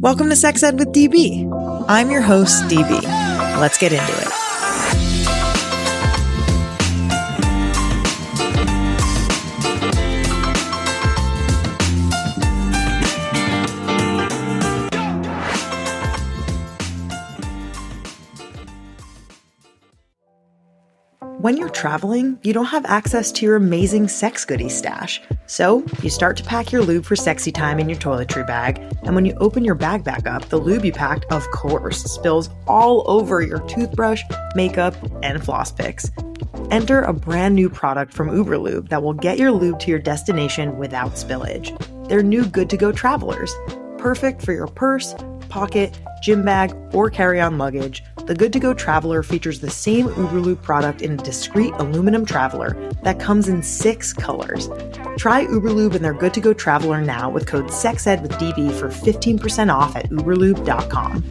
Welcome to Sex Ed with DB. I'm your host, DB. Let's get into it. When you're traveling, you don't have access to your amazing sex goodie stash. So you start to pack your lube for sexy time in your toiletry bag, and when you open your bag back up, the lube you packed, of course, spills all over your toothbrush, makeup, and floss picks. Enter a brand new product from Uberlube that will get your lube to your destination without spillage. They're new good-to-go travelers. Perfect for your purse, pocket, gym bag, or carry-on luggage. The Good To Go Traveler features the same Uberlube product in a discreet aluminum traveler that comes in 6 colors. Try Uberlube and their Good To Go Traveler now with code SEXEDWITHDB for 15% off at uberlube.com.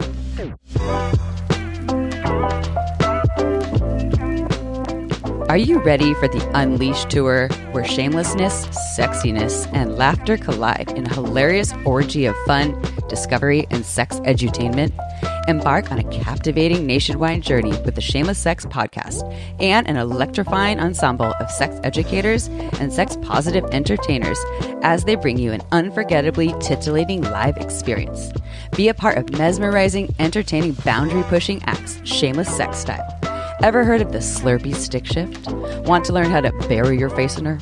Are you ready for the Unleashed Tour, where shamelessness, sexiness, and laughter collide in a hilarious orgy of fun, discovery, and sex edutainment? Embark on a captivating nationwide journey with the Shameless Sex podcast and an electrifying ensemble of sex educators and sex-positive entertainers as they bring you an unforgettably titillating live experience. Be a part of mesmerizing, entertaining, boundary-pushing acts, Shameless Sex style. Ever heard of the Slurpee stick shift? Want to learn how to bury your face in her?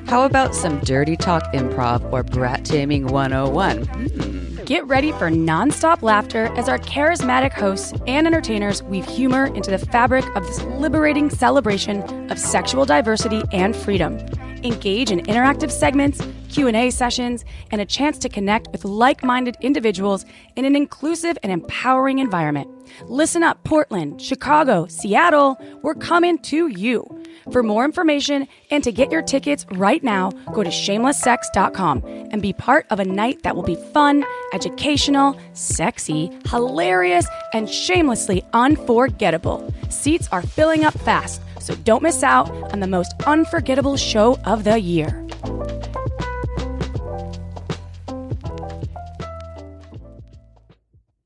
How about some dirty talk improv or brat taming 101? Get ready for nonstop laughter as our charismatic hosts and entertainers weave humor into the fabric of this liberating celebration of sexual diversity and freedom. Engage in interactive segments, Q&A sessions, and a chance to connect with like-minded individuals in an inclusive and empowering environment. Listen up, Portland, Chicago, Seattle, we're coming to you. For more information and to get your tickets right now, go to shamelesssex.com and be part of a night that will be fun, educational, sexy, hilarious, and shamelessly unforgettable. Seats are filling up fast, so don't miss out on the most unforgettable show of the year.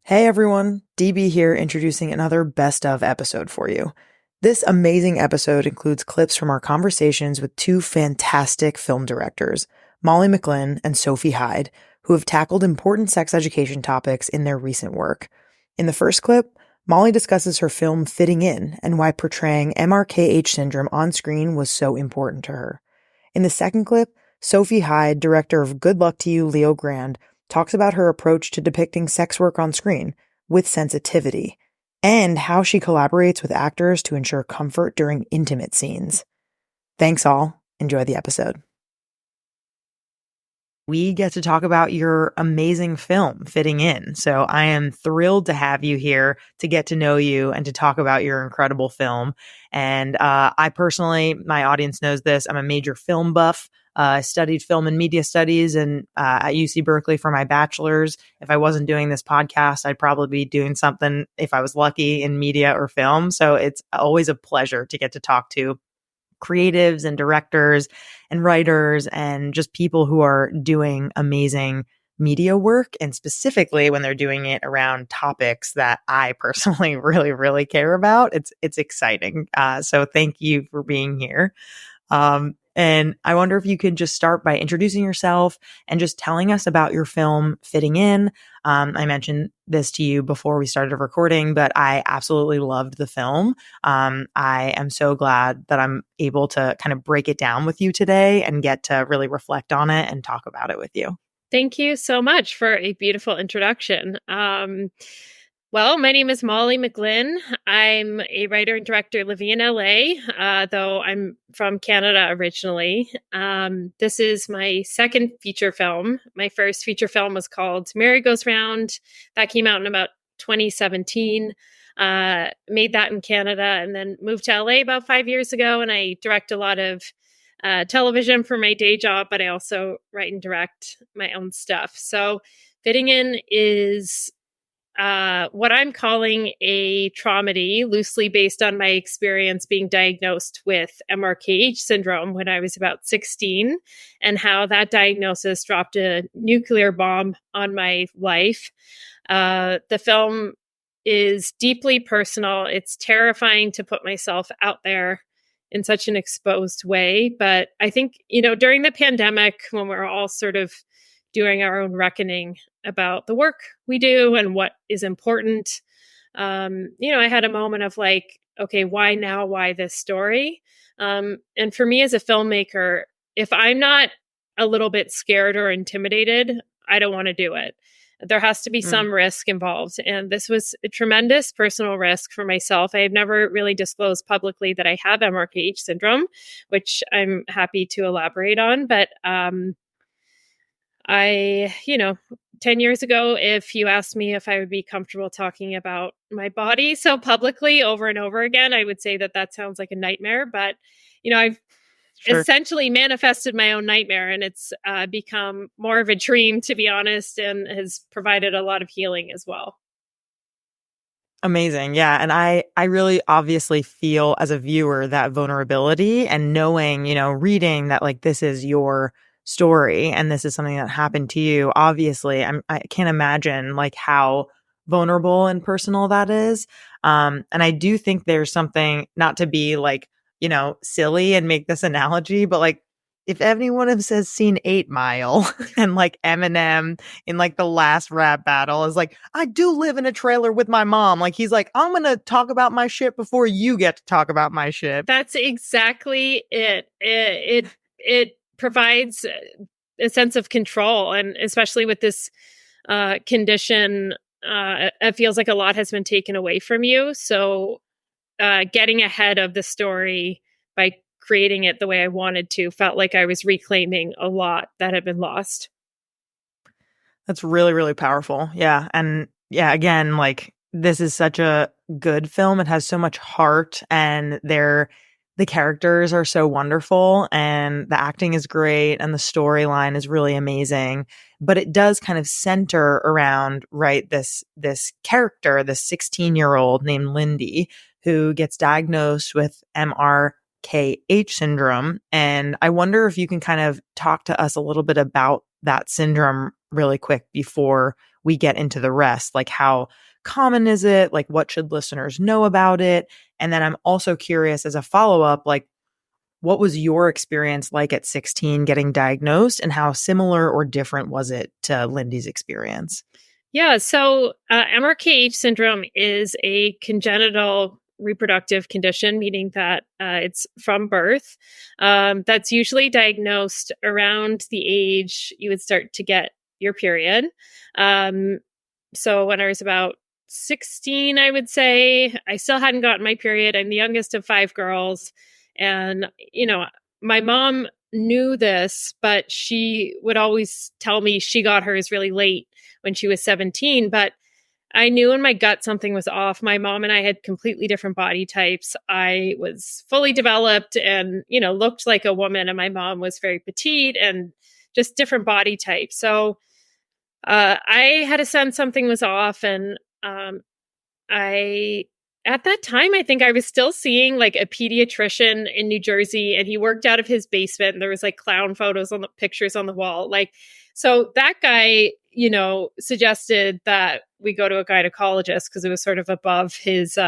Hey everyone, DB here introducing another best of episode for you. This amazing episode includes clips from our conversations with 2 fantastic film directors, Molly McGlynn and Sophie Hyde, who have tackled important sex education topics in their recent work. In the first clip, Molly discusses her film Fitting In and why portraying MRKH syndrome on screen was so important to her. In the second clip, Sophie Hyde, director of Good Luck to You, Leo Grande, talks about her approach to depicting sex work on screen with sensitivity, and how she collaborates with actors to ensure comfort during intimate scenes. Thanks all. Enjoy the episode. We get to talk about your amazing film, Fitting In. So I am thrilled to have you here to get to know you and to talk about your incredible film. And I personally, my audience knows this, I'm a major film buff. I studied film and media studies and at UC Berkeley for my bachelor's. If I wasn't doing this podcast, I'd probably be doing something, if I was lucky, in media or film. So it's always a pleasure to get to talk to creatives and directors and writers and just people who are doing amazing media work, and specifically when they're doing it around topics that I personally really, really care about. It's exciting. So thank you for being here. And I wonder if you could just start by introducing yourself and just telling us about your film, Fitting In. I mentioned this to you before we started recording, but I absolutely loved the film. I am so glad that I'm able to kind of break it down with you today and get to really reflect on it and talk about it with you. Thank you so much for a beautiful introduction. Well, my name is Molly McGlynn. I'm a writer and director living in LA, though I'm from Canada originally. This is my second feature film. My first feature film was called Merry Goes Round. That came out in about 2017. Made that in Canada and then moved to LA about 5 years ago. And I direct a lot of television for my day job, but I also write and direct my own stuff. So Fitting In is what I'm calling a traumedy, loosely based on my experience being diagnosed with MRKH syndrome when I was about 16, and how that diagnosis dropped a nuclear bomb on my life. The film is deeply personal. It's terrifying to put myself out there in such an exposed way. But I think, during the pandemic, when we're all sort of doing our own reckoning about the work we do and what is important, I had a moment of like, okay, why now? Why this story? And for me as a filmmaker, if I'm not a little bit scared or intimidated, I don't want to do it. There has to be some risk involved. And this was a tremendous personal risk for myself. I have never really disclosed publicly that I have MRKH syndrome, which I'm happy to elaborate on. But 10 years ago, if you asked me if I would be comfortable talking about my body so publicly over and over again, I would say that sounds like a nightmare. But, I've essentially manifested my own nightmare, and it's become more of a dream, to be honest, and has provided a lot of healing as well. Amazing. Yeah. And I really obviously feel as a viewer that vulnerability, and knowing, reading that like this is your story and this is something that happened to you. Obviously, I can't imagine like how vulnerable and personal that is. And I do think there's something, not to be like, silly and make this analogy, but like if anyone has seen 8 Mile and like Eminem in like the last rap battle is like, I do live in a trailer with my mom. Like he's like, I'm going to talk about my shit before you get to talk about my shit. That's exactly it. It provides a sense of control. And especially with this condition, it feels like a lot has been taken away from you. So getting ahead of the story by creating it the way I wanted to felt like I was reclaiming a lot that had been lost. That's really, really powerful. Yeah. And yeah, again, like this is such a good film. It has so much heart, and the characters are so wonderful, and the acting is great, and the storyline is really amazing. But it does kind of center around, right, this character, this 16-year-old named Lindy, who gets diagnosed with MRKH syndrome. And I wonder if you can kind of talk to us a little bit about that syndrome really quick before we get into the rest. Like, how common is it? Like, what should listeners know about it? And then I'm also curious, as a follow-up, like, what was your experience like at 16 getting diagnosed, and how similar or different was it to Lindy's experience? Yeah, so MRKH syndrome is a congenital reproductive condition, meaning that it's from birth. That's usually diagnosed around the age you would start to get your period. So when I was about 16, I would say, I still hadn't gotten my period. I'm the youngest of 5 girls. And, my mom knew this, but she would always tell me she got hers really late when she was 17. But I knew in my gut something was off. My mom and I had completely different body types. I was fully developed and, looked like a woman, and my mom was very petite and just different body types. So I had a sense something was off. And at that time, I think I was still seeing like a pediatrician in New Jersey, and he worked out of his basement, and there was like clown photos on the pictures on the wall. Like, so that guy, suggested that we go to a gynecologist because it was sort of above his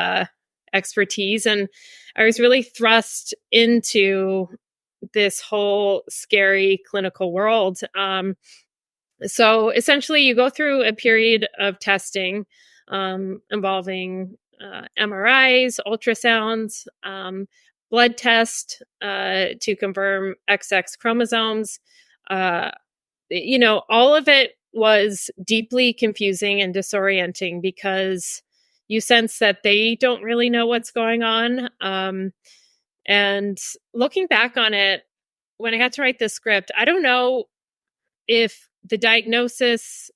expertise. And I was really thrust into this whole scary clinical world. So essentially you go through a period of testing involving MRIs, ultrasounds, blood test to confirm XX chromosomes. All of it was deeply confusing and disorienting because you sense that they don't really know what's going on. And looking back on it, when I got to write this script, I don't know if the diagnosis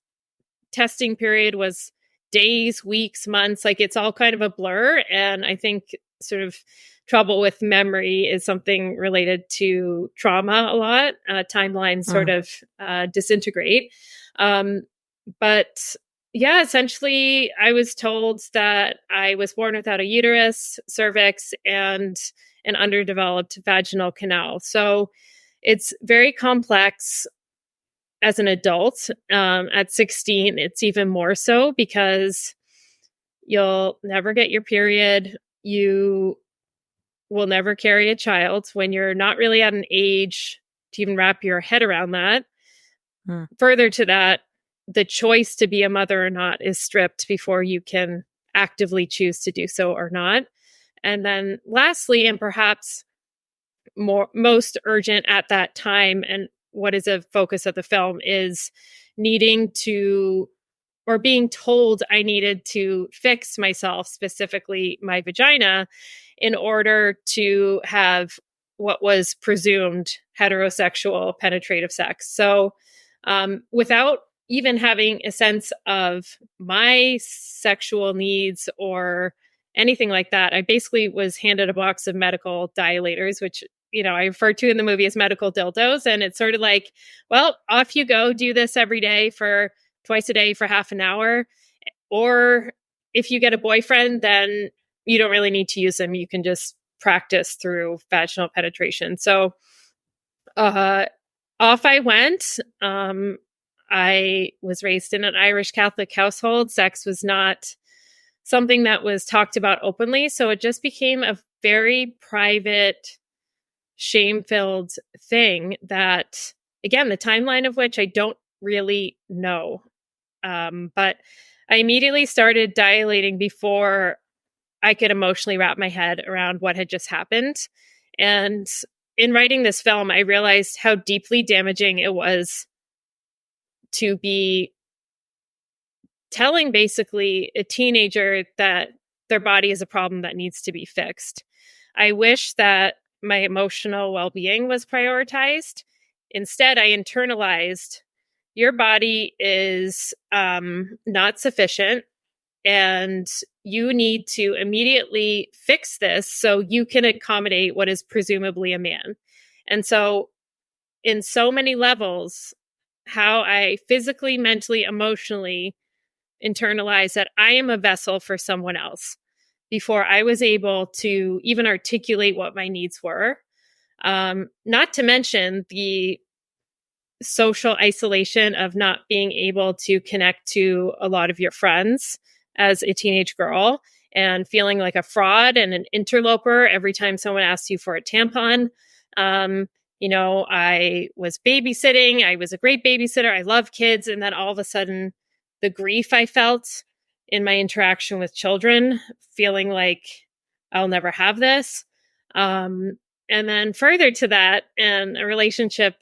testing period was days, weeks, months, like it's all kind of a blur. And I think sort of trouble with memory is something related to trauma a lot. Timelines sort of disintegrate. But yeah, essentially I was told that I was born without a uterus, cervix, and an underdeveloped vaginal canal. So it's very complex. as an adult. At 16, it's even more so because you'll never get your period. You will never carry a child when you're not really at an age to even wrap your head around that. Further to that, the choice to be a mother or not is stripped before you can actively choose to do so or not. And then lastly, and perhaps most urgent at that time, and what is a focus of the film, is needing to, or being told I needed to fix myself, specifically my vagina, in order to have what was presumed heterosexual penetrative sex. So without even having a sense of my sexual needs or anything like that, I basically was handed a box of medical dilators, which, you know, I refer to in the movie as medical dildos. And it's sort of like, well, off you go, do this every day for twice a day for half an hour. Or if you get a boyfriend, then you don't really need to use them. You can just practice through vaginal penetration. So off I went. I was raised in an Irish Catholic household. Sex was not something that was talked about openly. So it just became a very private, shame-filled thing that, again, the timeline of which I don't really know. But I immediately started dilating before I could emotionally wrap my head around what had just happened. And in writing this film, I realized how deeply damaging it was to be telling basically a teenager that their body is a problem that needs to be fixed. I wish that my emotional well-being was prioritized. Instead, I internalized, your body is not sufficient and you need to immediately fix this so you can accommodate what is presumably a man. And so in so many levels, how I physically, mentally, emotionally internalized that I am a vessel for someone else before I was able to even articulate what my needs were. Not to mention the social isolation of not being able to connect to a lot of your friends as a teenage girl and feeling like a fraud and an interloper every time someone asks you for a tampon. You know, I was babysitting. I was a great babysitter. I love kids. And then all of a sudden, the grief I felt in my interaction with children, feeling like I'll never have this. And then further to that, and a relationship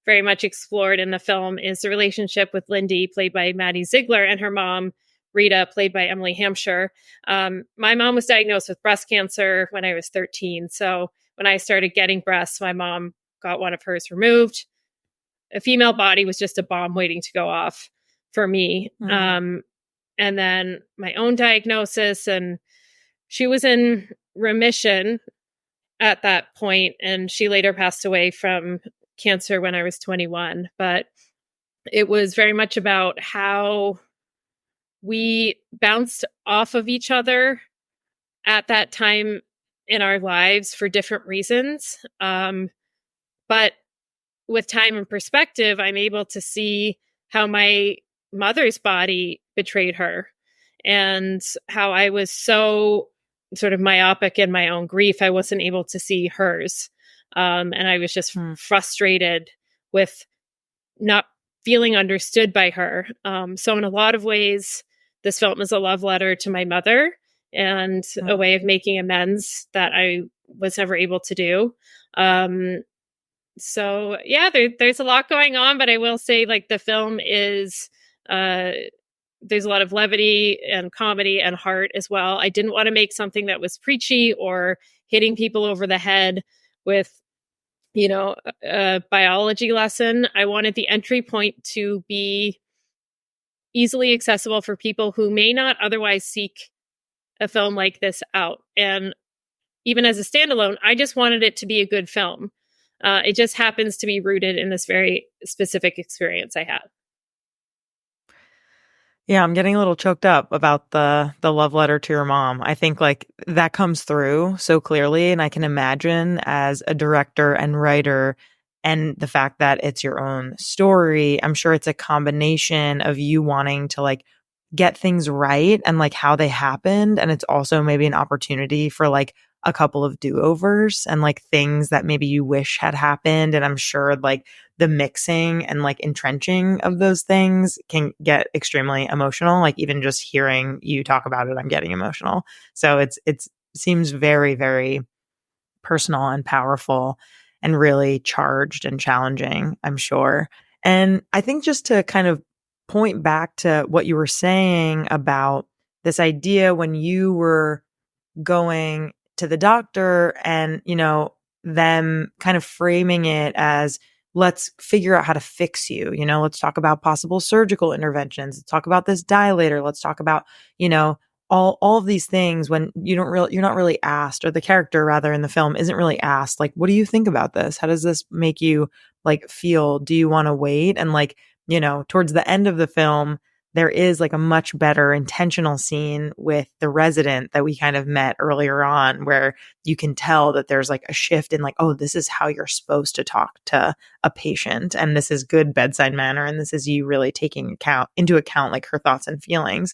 very much explored in the film, is the relationship with Lindy, played by Maddie Ziegler, and her mom, Rita, played by Emily Hampshire. My mom was diagnosed with breast cancer when I was 13. So when I started getting breasts, my mom got one of hers removed. A female body was just a bomb waiting to go off for me. And then my own diagnosis, and she was in remission at that point, and she later passed away from cancer when I was 21. But it was very much about how we bounced off of each other at that time in our lives for different reasons. But with time and perspective, I'm able to see how my mother's body betrayed her and how I was so sort of myopic in my own grief. I wasn't able to see hers. And I was just frustrated with not feeling understood by her. So in a lot of ways, this film is a love letter to my mother and a way of making amends that I was never able to do. So yeah, there's a lot going on, but I will say, like, the film is, there's a lot of levity and comedy and heart as well. I didn't want to make something that was preachy or hitting people over the head with, you know, a biology lesson. I wanted the entry point to be easily accessible for people who may not otherwise seek a film like this out. And even as a standalone, I just wanted it to be a good film. It just happens to be rooted in this very specific experience I had. Yeah, I'm getting a little choked up about the love letter to your mom. I think like that comes through so clearly, and I can imagine as a director and writer and the fact that it's your own story, I'm sure it's a combination of you wanting to like get things right and like how they happened. And it's also maybe an opportunity for like a couple of do-overs and like things that maybe you wish had happened. And I'm sure like the mixing and like entrenching of those things can get extremely emotional. Like even just hearing you talk about it, I'm getting emotional. So it's seems very, very personal and powerful and really charged and challenging, I'm sure. And I think just to kind of point back to what you were saying about this idea when you were going to the doctor and, you know, them kind of framing it as, let's figure out how to fix you. You know, let's talk about possible surgical interventions. Let's talk about this dilator. Let's talk about, you know, all of these things when you're not really asked, or the character rather in the film isn't really asked, like, what do you think about this? How does this make you like feel? Do you want to wait? And like, you know, towards the end of the film, there is like a much better intentional scene with the resident that we kind of met earlier on, where you can tell that there's like a shift in like, oh, this is how you're supposed to talk to a patient. And this is good bedside manner. And this is you really taking into account like her thoughts and feelings.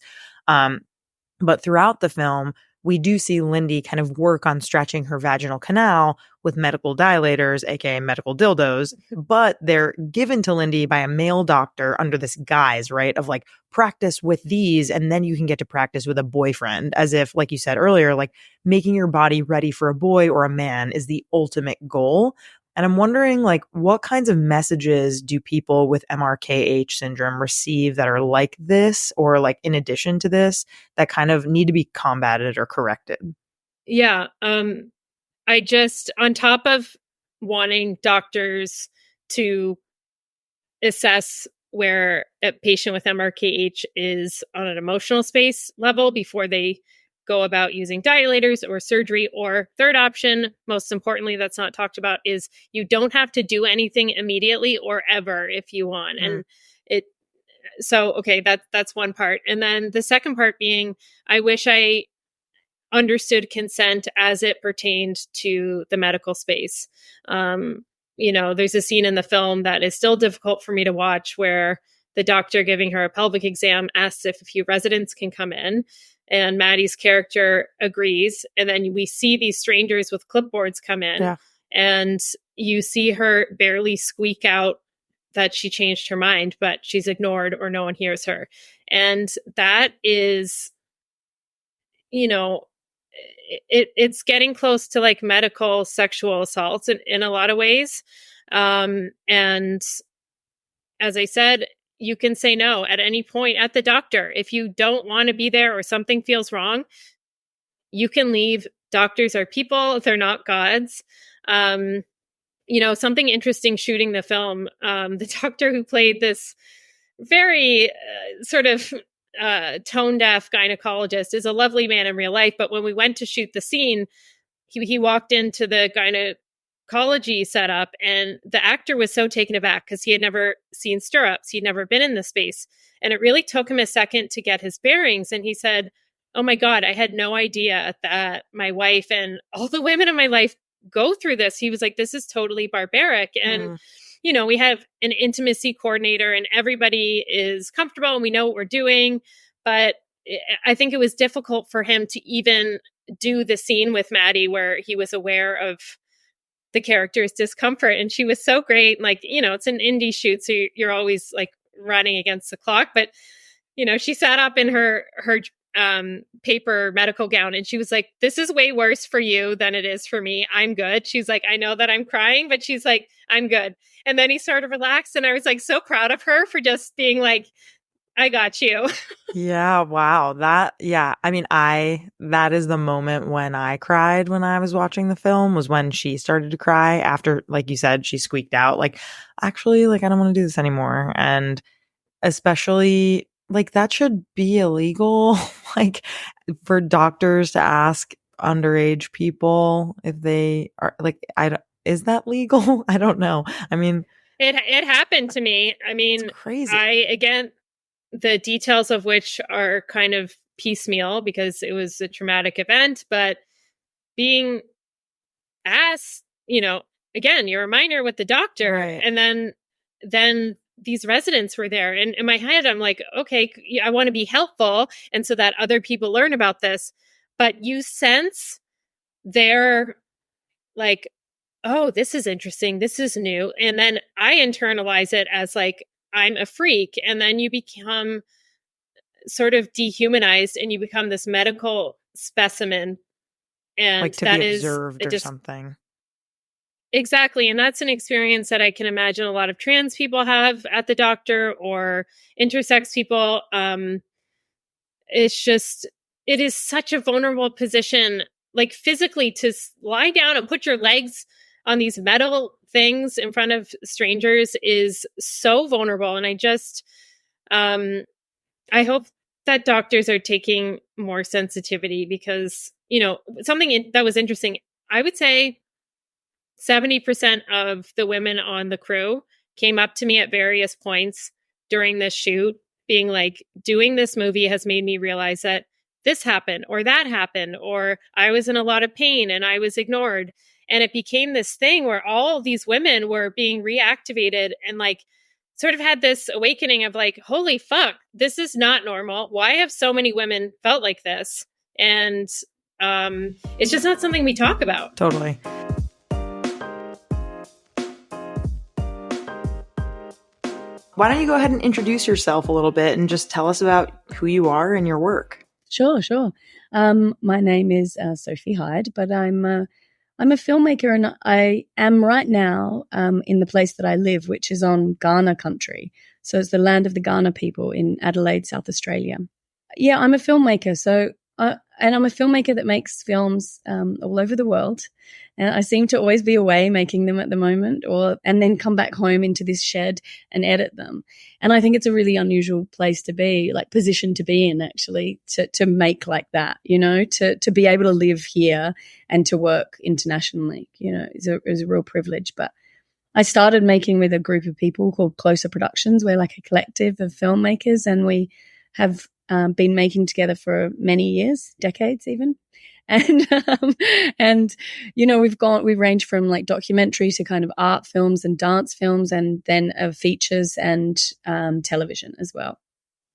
But throughout the film, we do see Lindy kind of work on stretching her vaginal canal with medical dilators, aka medical dildos, but they're given to Lindy by a male doctor under this guise, right, of like practice with these and then you can get to practice with a boyfriend, as if, like you said earlier, like making your body ready for a boy or a man is the ultimate goal. And I'm wondering, like, what kinds of messages do people with MRKH syndrome receive that are like this, or like in addition to this, that kind of need to be combated or corrected? Yeah. I just, on top of wanting doctors to assess where a patient with MRKH is on an emotional space level before they go about using dilators or surgery, or third option, most importantly, that's not talked about, is you don't have to do anything immediately or ever if you want. And okay, that's one part. And then the second part being, I wish I understood consent as it pertained to the medical space. You know, there's a scene in the film that is still difficult for me to watch where the doctor giving her a pelvic exam asks if a few residents can come in, and Maddie's character agrees. And then we see these strangers with clipboards come in, and you see her barely squeak out that she changed her mind, but she's ignored or no one hears her. And that is, you know, it's getting close to like medical sexual assault in a lot of ways. And as I said, you can say no at any point at the doctor. If you don't want to be there or something feels wrong, you can leave. Doctors are people. They're not gods. You know, something interesting shooting the film, the doctor who played this very sort of tone deaf gynecologist is a lovely man in real life. But when we went to shoot the scene, he walked into the gynecology setup, and the actor was so taken aback because he had never seen stirrups. He'd never been in the space. And it really took him a second to get his bearings. And he said, oh my God, I had no idea that my wife and all the women in my life go through this. He was like, this is totally barbaric. And you know, we have an intimacy coordinator and everybody is comfortable and we know what we're doing. But I think it was difficult for him to even do the scene with Maddie where he was aware of the character's discomfort. And she was so great. Like, you know, it's an indie shoot, so you're always like running against the clock. But, you know, she sat up in her paper medical gown and she was like, this is way worse for you than it is for me. I'm good. She's like, I know that I'm crying, but she's like, I'm good. And then he sort of relaxed, and I was like so proud of her for just being like, I got you. Yeah. Wow. That is the moment when I cried when I was watching the film, was when she started to cry after, like you said, she squeaked out, like, actually, like, I don't want to do this anymore. And especially, like, that should be illegal, like, for doctors to ask underage people if they are, like, is that legal? I don't know. I mean, it happened to me. I mean, it's crazy. Again, the details of which are kind of piecemeal because it was a traumatic event, but being asked, you know, again, you're a minor with the doctor. Right. And then these residents were there. And in my head, I'm like, okay, I want to be helpful. And so that other people learn about this. But you sense they're like, oh, this is interesting. This is new. And then I internalize it as like, I'm a freak. And then you become sort of dehumanized and you become this medical specimen. And like to that be is observed or something. Exactly. And that's an experience that I can imagine a lot of trans people have at the doctor or intersex people. It is such a vulnerable position, like physically to lie down and put your legs on these metal things in front of strangers is so vulnerable. And I hope that doctors are taking more sensitivity because, something that was interesting, I would say 70% of the women on the crew came up to me at various points during this shoot being like, doing this movie has made me realize that this happened or that happened, or I was in a lot of pain and I was ignored. And it became this thing where all of these women were being reactivated and like sort of had this awakening of like, holy fuck, this is not normal. Why have so many women felt like this? And it's just not something we talk about. Totally. Why don't you go ahead and introduce yourself a little bit and just tell us about who you are and your work? Sure. My name is Sophie Hyde, but I'm a filmmaker, and I am right now in the place that I live, which is on Kaurna country. So it's the land of the Kaurna people in Adelaide, South Australia. Yeah, I'm a filmmaker. And I'm a filmmaker that makes films all over the world. And I seem to always be away making them at the moment, and then come back home into this shed and edit them. And I think it's a really unusual place to be, like position to be in, actually, to make like that, to be able to live here and to work internationally, is a real privilege. But I started making with a group of people called Closer Productions. We're like a collective of filmmakers, and we have been making together for many years, decades even. And we've ranged from like documentary to kind of art films and dance films, and then features and television as well.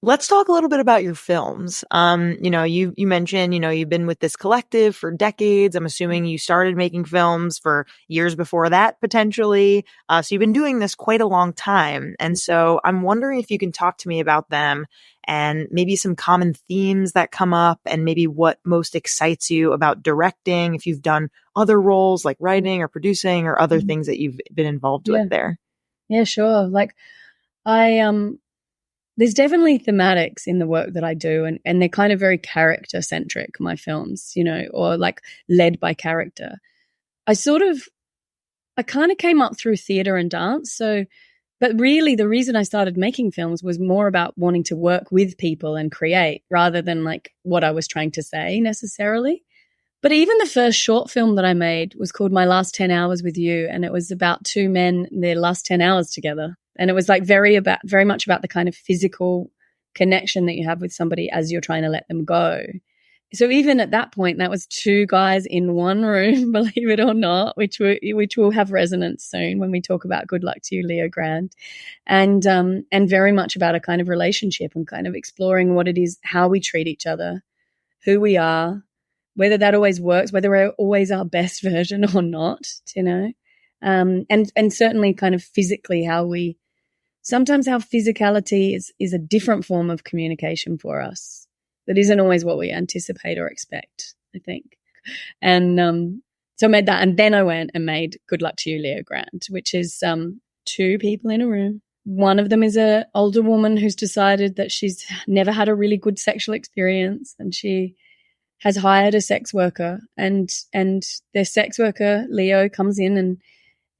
Let's talk a little bit about your films. You mentioned, you've been with this collective for decades. I'm assuming you started making films for years before that, potentially. So you've been doing this quite a long time. And so I'm wondering if you can talk to me about them and maybe some common themes that come up and maybe what most excites you about directing, if you've done other roles like writing or producing or other things that you've been involved with there. Yeah, sure. Like there's definitely thematics in the work that I do, and they're kind of very character centric, my films, or like led by character. I kind of came up through theater and dance. But really the reason I started making films was more about wanting to work with people and create rather than like what I was trying to say necessarily. But even the first short film that I made was called My Last 10 Hours with You. And it was about two men, their last 10 hours together. And it was like very much about the kind of physical connection that you have with somebody as you're trying to let them go. So even at that point, that was two guys in one room, believe it or not, which will have resonance soon when we talk about Good Luck to You, Leo Grande, and very much about a kind of relationship and kind of exploring what it is, how we treat each other, who we are, whether that always works, whether we're always our best version or not, and certainly kind of physically sometimes how physicality is a different form of communication for us. That isn't always what we anticipate or expect, I think. And so I made that, and then I went and made Good Luck to You, Leo Grande, which is two people in a room. One of them is an older woman who's decided that she's never had a really good sexual experience, and she has hired a sex worker, and their sex worker, Leo, comes in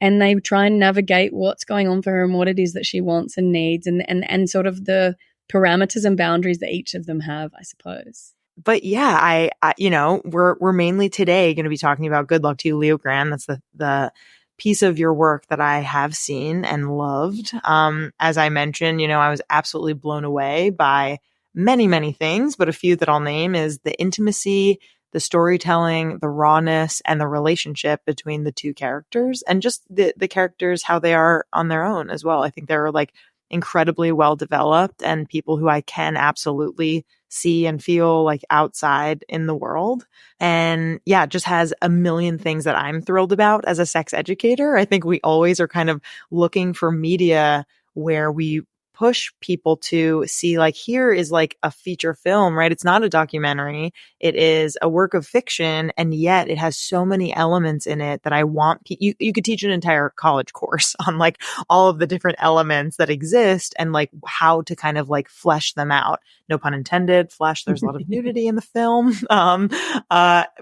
and they try and navigate what's going on for her and what it is that she wants and needs, and sort of the parameters and boundaries that each of them have, I suppose. But yeah, we're mainly today going to be talking about Good Luck to You, Leo Grande. That's the piece of your work that I have seen and loved. As I mentioned, I was absolutely blown away by many, many things, but a few that I'll name is the intimacy, the storytelling, the rawness, and the relationship between the two characters, and just the characters, how they are on their own as well. I think they're like incredibly well developed and people who I can absolutely see and feel like outside in the world. And yeah, it just has a million things that I'm thrilled about as a sex educator. I think we always are kind of looking for media where we push people to see, like, here is like a feature film, right? It's not a documentary. It is a work of fiction. And yet it has so many elements in it that I want you could teach an entire college course on like all of the different elements that exist and like how to kind of like flesh them out. No pun intended, flesh. There's a lot of nudity in the film.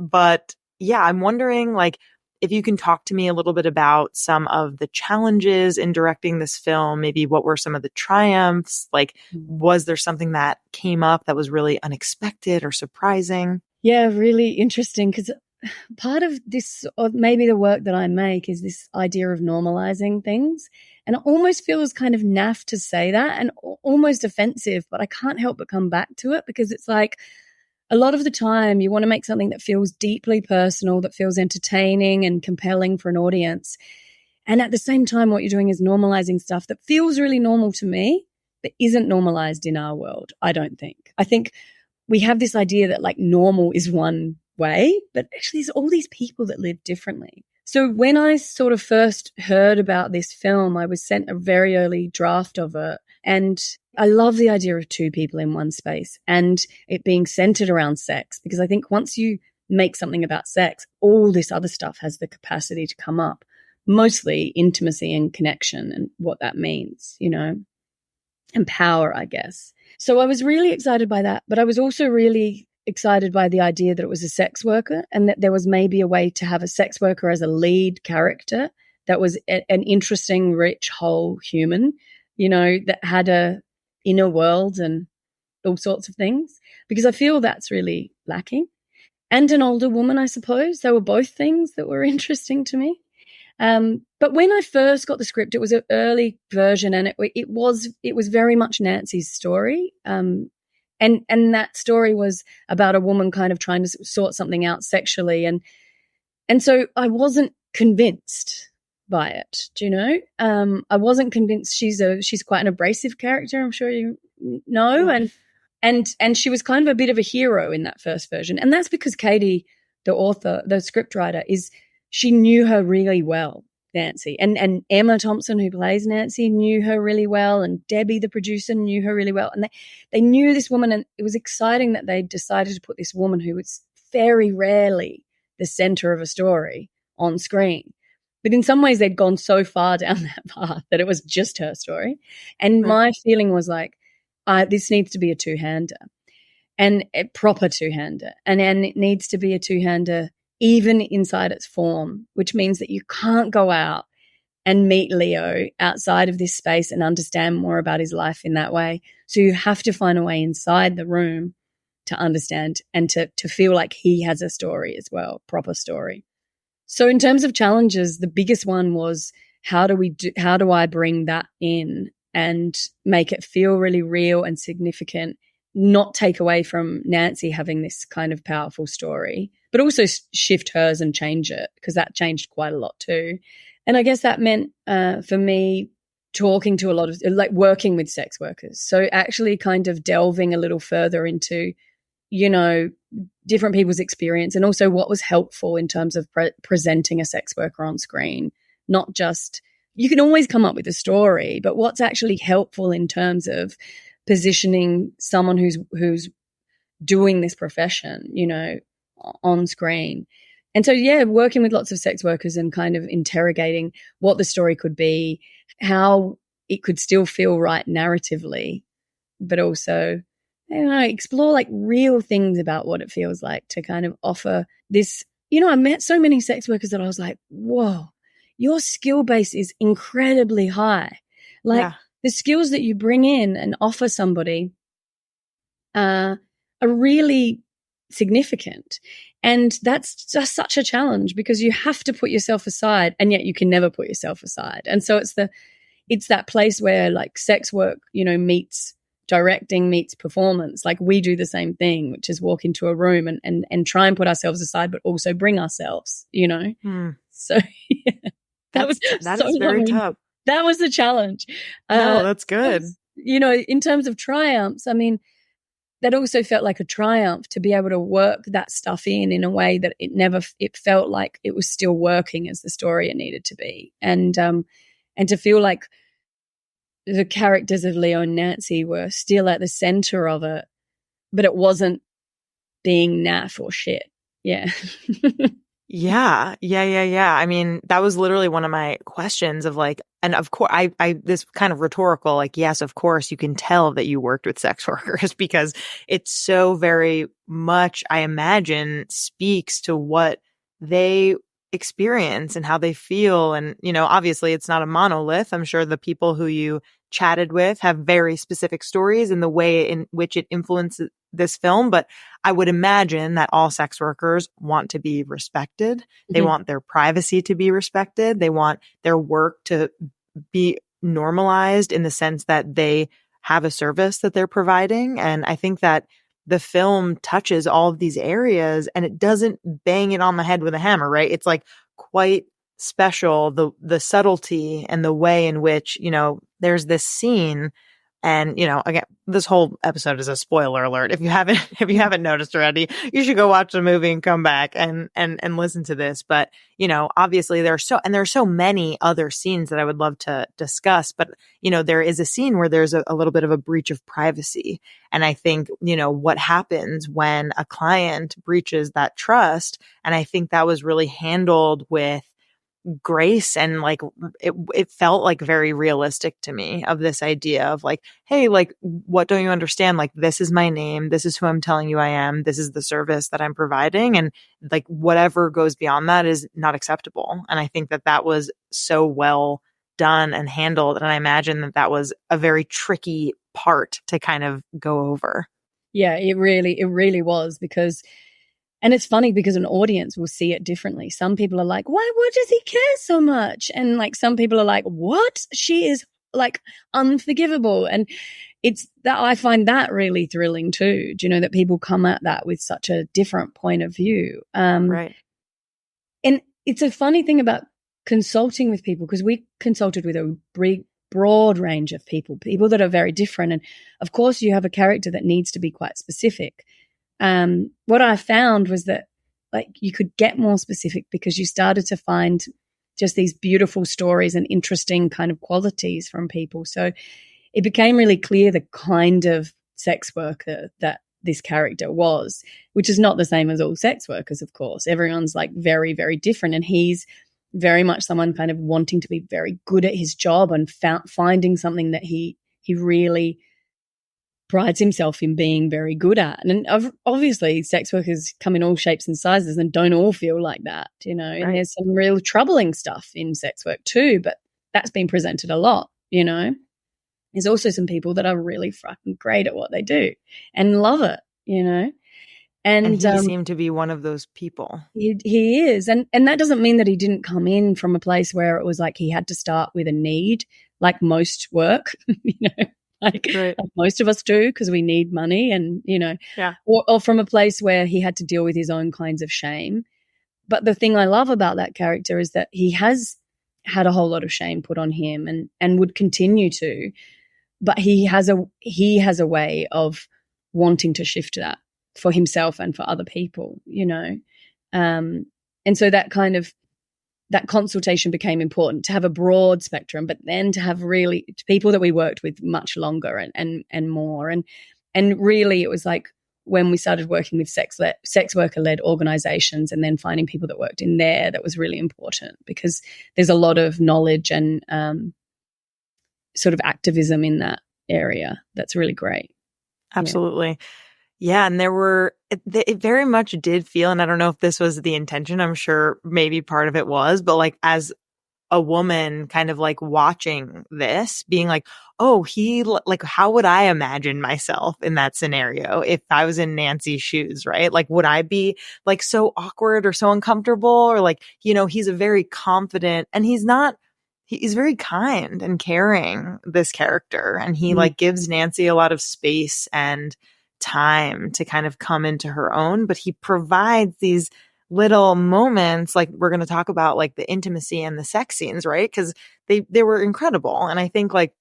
But yeah, I'm wondering, like, if you can talk to me a little bit about some of the challenges in directing this film, maybe what were some of the triumphs? Like, was there something that came up that was really unexpected or surprising? Yeah, really interesting, because part of this, or maybe the work that I make, is this idea of normalizing things. And it almost feels kind of naff to say that and almost offensive, but I can't help but come back to it, because it's like, a lot of the time you want to make something that feels deeply personal, that feels entertaining and compelling for an audience. And at the same time, what you're doing is normalizing stuff that feels really normal to me, but isn't normalized in our world, I don't think. I think we have this idea that like normal is one way, but actually there's all these people that live differently. So when I sort of first heard about this film, I was sent a very early draft of it. And I love the idea of two people in one space and it being centered around sex, because I think once you make something about sex, all this other stuff has the capacity to come up, mostly intimacy and connection and what that means, you know, and power, I guess. So I was really excited by that, but I was also really excited by the idea that it was a sex worker and that there was maybe a way to have a sex worker as a lead character that was an interesting, rich, whole human, you know, that had a inner world and all sorts of things, because I feel that's really lacking. And an older woman, I suppose. They were both things that were interesting to me. But when I first got the script, it was an early version, and it was very much Nancy's story. And that story was about a woman kind of trying to sort something out sexually, and so I wasn't convinced by it. Do you know? I wasn't convinced. She's quite an abrasive character, I'm sure you know, and she was kind of a bit of a hero in that first version, and that's because Katie, the author, the scriptwriter, she knew her really well, Nancy, and Emma Thompson, who plays Nancy, knew her really well, and Debbie, the producer, knew her really well, and they knew this woman, and it was exciting that they decided to put this woman who was very rarely the center of a story on screen. But in some ways, they'd gone so far down that path that it was just her story. And my feeling was like, this needs to be a two-hander, and a proper two-hander. And it needs to be a two-hander even inside its form, which means that you can't go out and meet Leo outside of this space and understand more about his life in that way. So you have to find a way inside the room to understand and to feel like he has a story as well, proper story. So in terms of challenges, the biggest one was how do I bring that in and make it feel really real and significant, not take away from Nancy having this kind of powerful story, but also shift hers and change it, because that changed quite a lot too. And I guess that meant for me talking to a lot of, like, working with sex workers. So actually kind of delving a little further into, you know, different people's experience, and also what was helpful in terms of presenting a sex worker on screen. Not just, you can always come up with a story, but what's actually helpful in terms of positioning someone who's doing this profession, you know, on screen. And so, yeah, working with lots of sex workers and kind of interrogating what the story could be, how it could still feel right narratively, but also, you know, explore like real things about what it feels like to kind of offer this. You know, I met so many sex workers that I was like, whoa, your skill base is incredibly high. Like the skills that you bring in and offer somebody are really significant. And that's just such a challenge, because you have to put yourself aside, and yet you can never put yourself aside. And so it's that place where like sex work, you know, meets directing meets performance. Like we do the same thing, which is walk into a room and try and put ourselves aside, but also bring ourselves, you know? So yeah, that is very tough. That was the challenge. No, that's good. You know, in terms of triumphs, I mean, that also felt like a triumph to be able to work that stuff in a way that it felt like it was still working as the story it needed to be. And to feel like the characters of Leo and Nancy were still at the center of it, but it wasn't being naff or shit. Yeah. Yeah. I mean, that was literally one of my questions of like, and of course, I this kind of rhetorical, like, yes, of course, you can tell that you worked with sex workers because it's so very much, I imagine, speaks to what they experience and how they feel. And, you know, obviously it's not a monolith. I'm sure the people who you chatted with have very specific stories in the way in which it influences this film. But I would imagine that all sex workers want to be respected. They want their privacy to be respected. They want their work to be normalized in the sense that they have a service that they're providing. And I think that the film touches all of these areas and it doesn't bang it on the head with a hammer, right? It's like quite special, the subtlety and the way in which, you know, there's this scene. And, you know, again, this whole episode is a spoiler alert. If you haven't noticed already, you should go watch the movie and come back and listen to this. But, you know, obviously there are so many other scenes that I would love to discuss. But, you know, there is a scene where there's a little bit of a breach of privacy. And I think, you know, what happens when a client breaches that trust. And I think that was really handled with grace and like it felt like very realistic to me of this idea of like, hey, like, what don't you understand? Like, this is my name. This is who I'm telling you I am. This is the service that I'm providing. And like, whatever goes beyond that is not acceptable. And I think that that was so well done and handled. And I imagine that that was a very tricky part to kind of go over. Yeah, it really was because and it's funny because an audience will see it differently. Some people are like, why does he care so much? And like some people are like, what? She is like unforgivable. And it's that I find that really thrilling too. Do you know that people come at that with such a different point of view? Right. And it's a funny thing about consulting with people because we consulted with a broad range of people that are very different. And of course you have a character that needs to be quite specific. What I found was that like you could get more specific because you started to find just these beautiful stories and interesting kind of qualities from people. So it became really clear the kind of sex worker that this character was, which is not the same as all sex workers, of course. Everyone's like very, very different. And he's very much someone kind of wanting to be very good at his job and finding something that he really prides himself in being very good at. And obviously sex workers come in all shapes and sizes and don't all feel like that, you know, and there's some real troubling stuff in sex work too, but that's been presented a lot, you know. There's also some people that are really fucking great at what they do and love it, you know. And he seemed to be one of those people. He is. And that doesn't mean that he didn't come in from a place where it was like he had to start with a need, like most work, you know. Like most of us do because we need money and, you know, or from a place where he had to deal with his own kinds of shame. But the thing I love about that character is that he has had a whole lot of shame put on him and would continue to, but he has a way of wanting to shift that for himself and for other people, you know. And so that consultation became important to have a broad spectrum, but then to have really people that we worked with much longer and more. And really it was like when we started working with sex worker-led organizations and then finding people that worked in there, that was really important because there's a lot of knowledge and sort of activism in that area. That's really great. Absolutely. Yeah. And it very much did feel, and I don't know if this was the intention, I'm sure maybe part of it was, but like as a woman kind of like watching this being like, oh, how would I imagine myself in that scenario if I was in Nancy's shoes, right? Like, would I be like so awkward or so uncomfortable or like, you know, he's a very confident and he's not he's very kind and caring, this character. And he like gives Nancy a lot of space and time to kind of come into her own, but he provides these little moments, like we're going to talk about, like the intimacy and the sex scenes, right? Because they were incredible. And I think like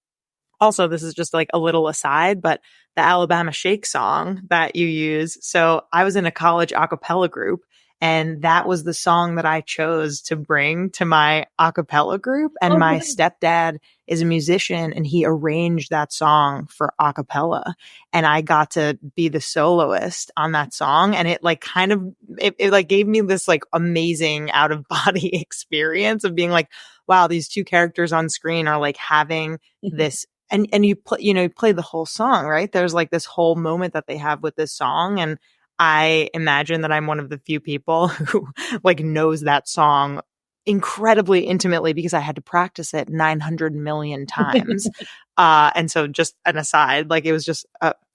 also, this is just like a little aside, but the Alabama Shake song that you use. So I was in a college a cappella group, and that was the song that I chose to bring to my a cappella group. And my stepdad is a musician, and he arranged that song for a cappella. And I got to be the soloist on that song. And it like kind of, it like gave me this like amazing out of body experience of being like, wow, these two characters on screen are like having this. And you play, you play the whole song, right? There's like this whole moment that they have with this song. And I imagine that I'm one of the few people who like knows that song incredibly intimately because I had to practice it 900 million times. And so just an aside, like it was just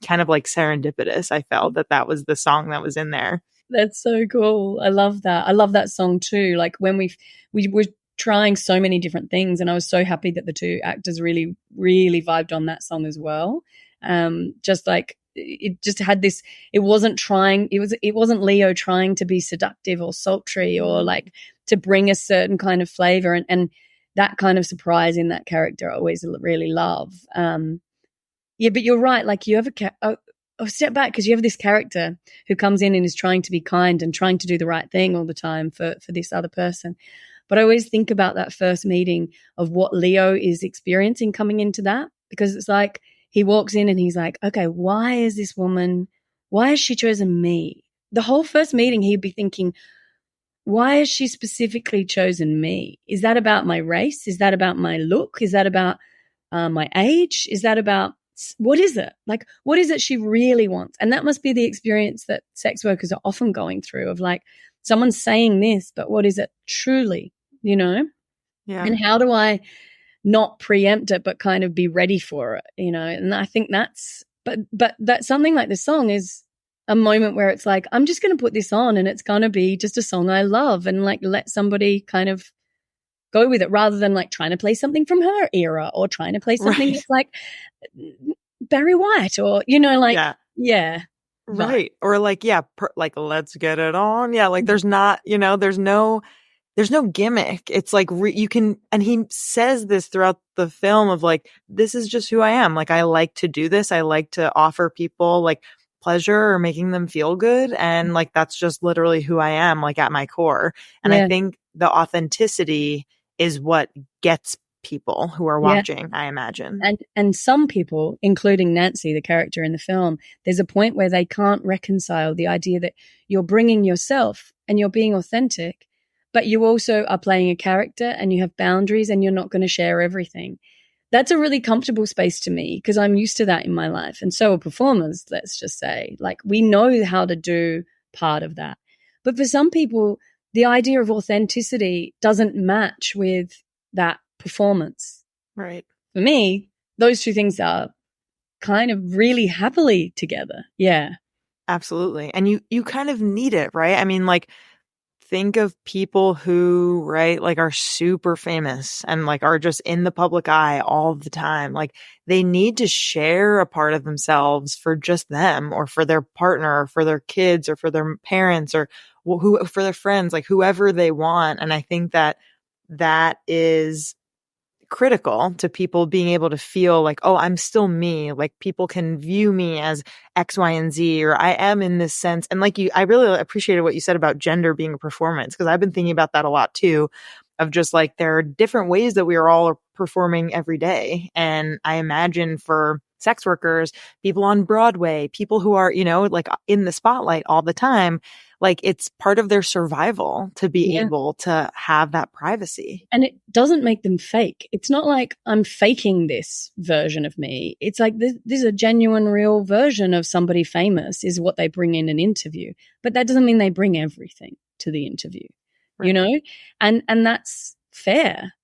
kind of like serendipitous. I felt that was the song that was in there. That's so cool. I love that. I love that song too. Like when we were trying so many different things, and I was so happy that the two actors really, really vibed on that song as well. Just like it just had this, it wasn't Leo trying to be seductive or sultry or like to bring a certain kind of flavor, and that kind of surprise in that character I always really love. Yeah, but you're right. Like you have I'll step back, because you have this character who comes in and is trying to be kind and trying to do the right thing all the time for this other person. But I always think about that first meeting of what Leo is experiencing coming into that, because it's like he walks in and he's like, okay, why has she chosen me? The whole first meeting he'd be thinking, why has she specifically chosen me? Is that about my race? Is that about my look? Is that about my age? Is that about, what is it? Like, what is it she really wants? And that must be the experience that sex workers are often going through, of like, someone's saying this, but what is it truly? Yeah. And how do I not preempt it, but kind of be ready for it, And I think but that something like this song is a moment where it's like, I'm just going to put this on and it's going to be just a song I love, and like let somebody kind of go with it, rather than like trying to play something from her era or trying to play something that's like Barry White or, yeah. Right. Or like, like, let's get it on. Yeah. Like there's not, there's no gimmick. It's like you can, and he says this throughout the film of like, this is just who I am. Like, I like to do this. I like to offer people like pleasure or making them feel good. And like, that's just literally who I am, like at my core. And I think the authenticity is what gets people who are watching, I imagine. And some people, including Nancy, the character in the film, there's a point where they can't reconcile the idea that you're bringing yourself and you're being authentic, but you also are playing a character and you have boundaries and you're not going to share everything. That's a really comfortable space to me, because I'm used to that in my life. And so are performers, let's just say. Like, we know how to do part of that. But for some people, the idea of authenticity doesn't match with that performance. Right. For me, those two things are kind of really happily together. Yeah. Absolutely. And you kind of need it, right? I mean, like, think of people who, right, like are super famous and like are just in the public eye all the time. Like they need to share a part of themselves for just them, or for their partner, or for their kids, or for their parents, or who, for their friends, like whoever they want. And I think that is critical to people being able to feel like, oh, I'm still me. Like people can view me as X, Y, and Z, or I am in this sense. And like I really appreciated what you said about gender being a performance, because I've been thinking about that a lot too, of just like, there are different ways that we are all performing every day. And I imagine for sex workers, people on Broadway, people who are, like in the spotlight all the time, like it's part of their survival to be able to have that privacy. And it doesn't make them fake. It's not like I'm faking this version of me. It's like this is a genuine, real version of somebody famous is what they bring in an interview. But that doesn't mean they bring everything to the interview, right. And that's fair.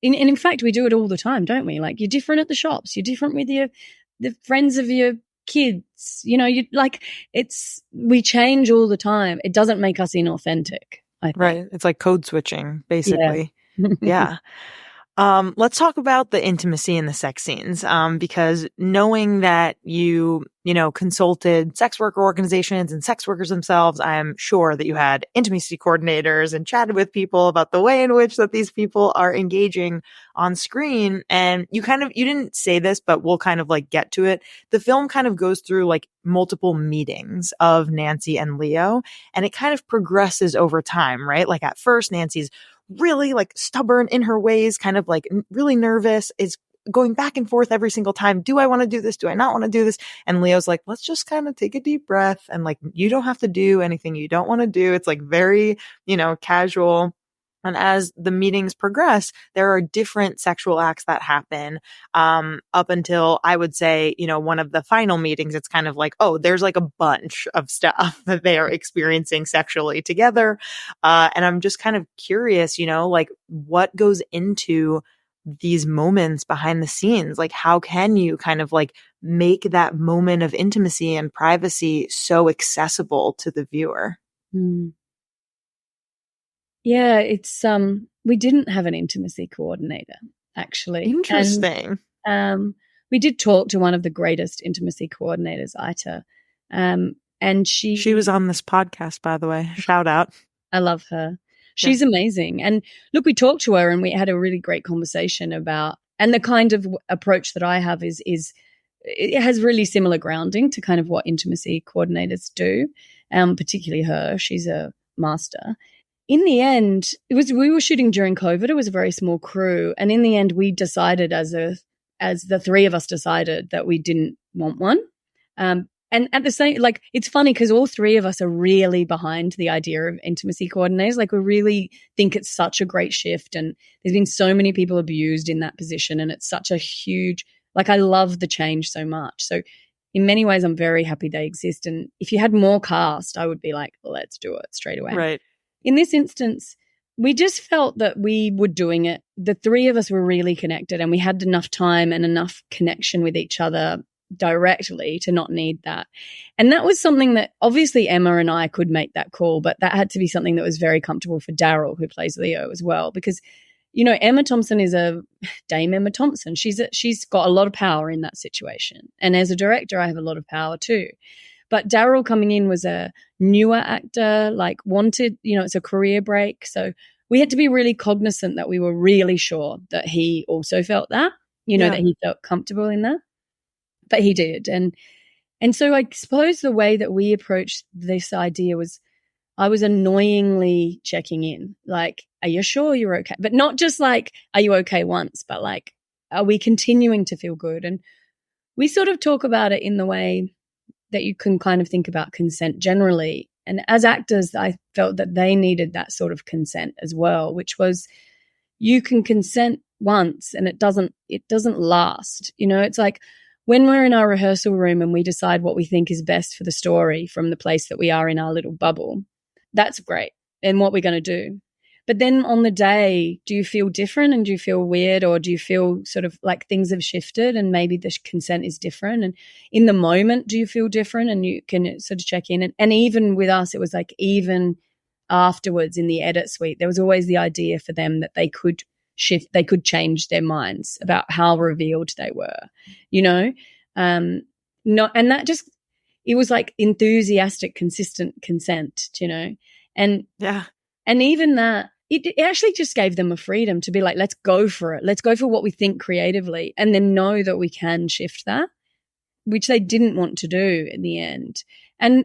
And in fact, we do it all the time, don't we? Like, you're different at the shops. You're different with the friends of your kids. You like, we change all the time. It doesn't make us inauthentic, I think. Right. It's like code switching, basically. Yeah. Let's talk about the intimacy in the sex scenes. Because knowing that you consulted sex worker organizations and sex workers themselves, I am sure that you had intimacy coordinators and chatted with people about the way in which that these people are engaging on screen. And you didn't say this, but we'll kind of like get to it. The film kind of goes through like multiple meetings of Nancy and Leo, and it kind of progresses over time, right? Like at first, Nancy's really like stubborn in her ways, kind of like really nervous, is going back and forth every single time. Do I want to do this? Do I not want to do this? And Leo's like, let's just kind of take a deep breath. And like, you don't have to do anything you don't want to do. It's like very, casual. And as the meetings progress, there are different sexual acts that happen, up until I would say, one of the final meetings, it's kind of like, oh, there's like a bunch of stuff that they are experiencing sexually together. And I'm just kind of curious, like what goes into these moments behind the scenes? Like, how can you kind of like make that moment of intimacy and privacy so accessible to the viewer? Mm. Yeah, it's we didn't have an intimacy coordinator, actually. Interesting. And, we did talk to one of the greatest intimacy coordinators, Ita, and she was on this podcast, by the way. Shout out. I love her. She's amazing. And look, we talked to her and we had a really great conversation about, and the kind of approach that I have is it has really similar grounding to kind of what intimacy coordinators do, particularly her. She's a master. In the end, we were shooting during COVID. It was a very small crew. And in the end, we decided as the three of us decided that we didn't want one. And at the same, like, it's funny because all three of us are really behind the idea of intimacy coordinators. Like, we really think it's such a great shift, and there's been so many people abused in that position, and it's such a huge, like, I love the change so much. So in many ways, I'm very happy they exist. And if you had more cast, I would be like, let's do it straight away. Right. In this instance, we just felt that we were doing it. The three of us were really connected, and we had enough time and enough connection with each other directly to not need that. And that was something that obviously Emma and I could make that call, but that had to be something that was very comfortable for Daryl, who plays Leo as well, because Emma Thompson is Dame Emma Thompson. She's got a lot of power in that situation. And as a director, I have a lot of power too. But Daryl coming in was a newer actor, like wanted, it's a career break. So we had to be really cognizant that we were really sure that he also felt that, that he felt comfortable in that. But he did. And so I suppose the way that we approached this idea was I was annoyingly checking in, like, are you sure you're okay? But not just like, are you okay once, but like, are we continuing to feel good? And we sort of talk about it in the way that you can kind of think about consent generally. And as actors, I felt that they needed that sort of consent as well, which was you can consent once and it doesn't last. It's like, when we're in our rehearsal room and we decide what we think is best for the story from the place that we are in our little bubble, that's great and what we're going to do. But then on the day, do you feel different and do you feel weird, or do you feel sort of like things have shifted and maybe the consent is different? And in the moment, do you feel different? And you can sort of check in. And even with us, it was like even afterwards in the edit suite, there was always the idea for them that they could shift, they could change their minds about how revealed they were, and that just, it was like enthusiastic, consistent consent, and even that, it actually just gave them a freedom to be like, let's go for it. Let's go for what we think creatively, and then know that we can shift that, which they didn't want to do in the end. And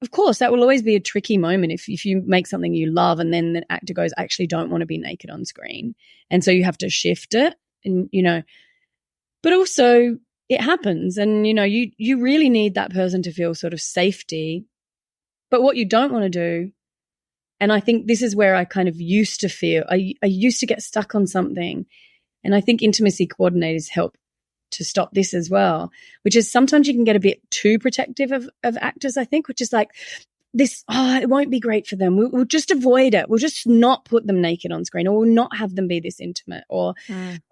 of course, that will always be a tricky moment if you make something you love and then the actor goes, I actually don't want to be naked on screen. And so you have to shift it, and, but also it happens, and, you really need that person to feel sort of safety. But what you don't want to do, and I think this is where I kind of used to feel, I used to get stuck on something, and I think intimacy coordinators help to stop this as well, which is sometimes you can get a bit too protective of actors, I think, which is like this, it won't be great for them. We'll just avoid it. We'll just not put them naked on screen, or we'll not have them be this intimate, or,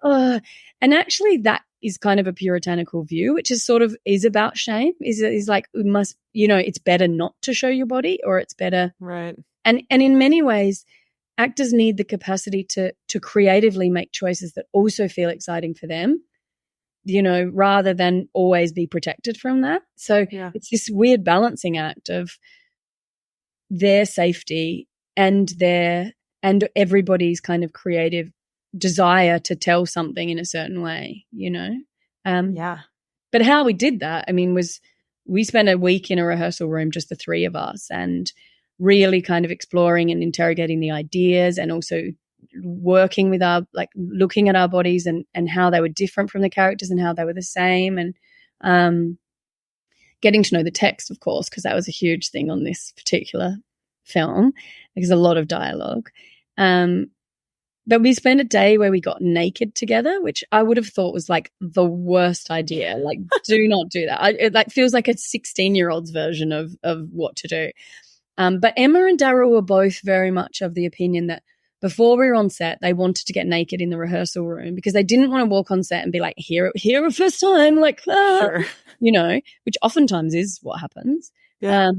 and actually that is kind of a puritanical view, which is sort of is about shame, is like, we must, it's better not to show your body, or it's better. Right. And in many ways, actors need the capacity to creatively make choices that also feel exciting for them, you know, rather than always be protected from that. So it's this weird balancing act of their safety and everybody's kind of creative desire to tell something in a certain way, you know? But how we did that, I mean, was we spent a week in a rehearsal room, just the three of us, and really kind of exploring and interrogating the ideas, and also working with looking at our bodies and how they were different from the characters and how they were the same, and getting to know the text, of course, because that was a huge thing on this particular film, because a lot of dialogue. But we spent a day where we got naked together, which I would have thought was like the worst idea. Like, do not do that. It feels like a 16-year-old's version of what to do. But Emma and Daryl were both very much of the opinion that before we were on set, they wanted to get naked in the rehearsal room because they didn't want to walk on set and be like, here first time, like, Sure. You know, which oftentimes is what happens. Yeah.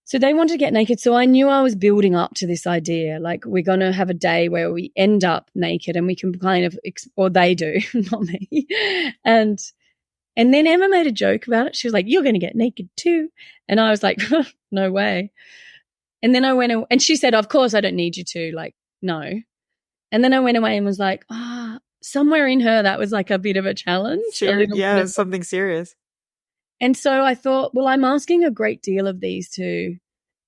So they wanted to get naked. So I knew I was building up to this idea, like we're going to have a day where we end up naked and we can kind of, or they do, not me. And then Emma made a joke about it. She was like, you're going to get naked too. And I was like, no way. And then I went, and she said, of course I don't need you to, like, no. And then I went away and was like, somewhere in her that was like a bit of a challenge. Sure. Yeah, something serious. And so I thought, well, I'm asking a great deal of these two.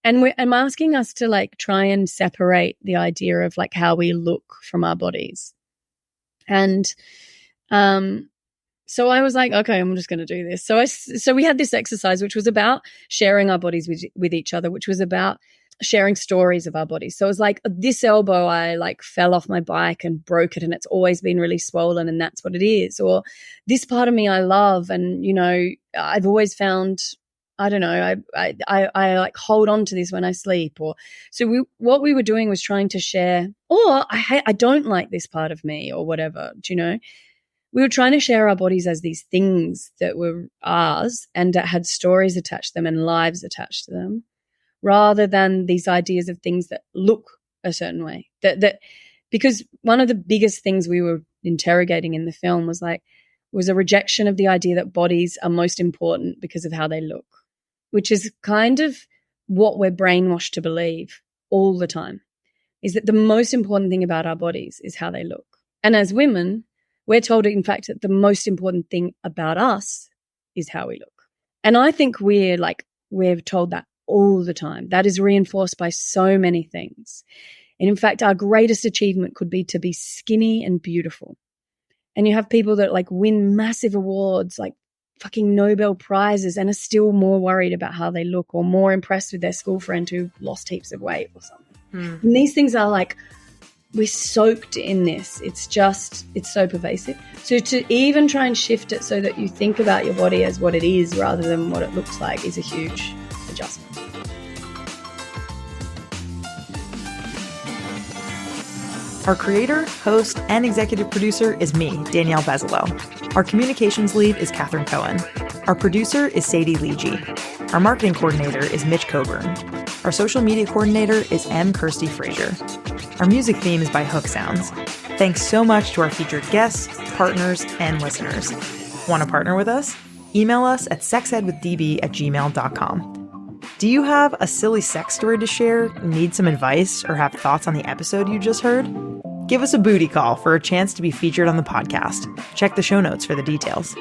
And I'm asking us to like try and separate the idea of like how we look from our bodies. And so I was like, okay, I'm just going to do this. So we had this exercise, which was about sharing our bodies with each other, which was about sharing stories of our bodies. So it was like, this elbow, I like fell off my bike and broke it and it's always been really swollen and that's what it is. Or this part of me I love and, you know, I've always found, I don't know, I like hold on to this when I sleep. Or so what we were doing was trying to share, or I don't like this part of me or whatever, do you know? We were trying to share our bodies as these things that were ours and that had stories attached to them and lives attached to them, rather than these ideas of things that look a certain way. That because one of the biggest things we were interrogating in the film was a rejection of the idea that bodies are most important because of how they look, which is kind of what we're brainwashed to believe all the time, is that the most important thing about our bodies is how they look. And as women, we're told, in fact, that the most important thing about us is how we look. And I think we're told that all the time. That is reinforced by so many things. And in fact, our greatest achievement could be to be skinny and beautiful. And you have people that like win massive awards, like fucking Nobel Prizes, and are still more worried about how they look or more impressed with their school friend who lost heaps of weight or something. And these things are like, we're soaked in this. It's so pervasive. So to even try and shift it so that you think about your body as what it is rather than what it looks like is a huge adjustment. Our creator, host, and executive producer is me, Danielle Bezalel. Our communications lead is Catherine Cohen. Our producer is Sadie Leegee. Our marketing coordinator is Mitch Coburn. Our social media coordinator is M. Kirsty Frazier. Our music theme is by Hook Sounds. Thanks so much to our featured guests, partners, and listeners. Want to partner with us? Email us at sexedwithdb@gmail.com. Do you have a silly sex story to share, need some advice, or have thoughts on the episode you just heard? Give us a booty call for a chance to be featured on the podcast. Check the show notes for the details.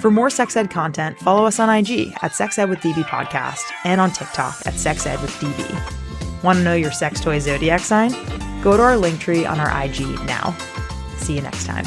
For more sex ed content, follow us on IG at sexedwithdb podcast and on TikTok at sexedwithdb. Want to know your sex toy zodiac sign? Go to our link tree on our IG now. See you next time.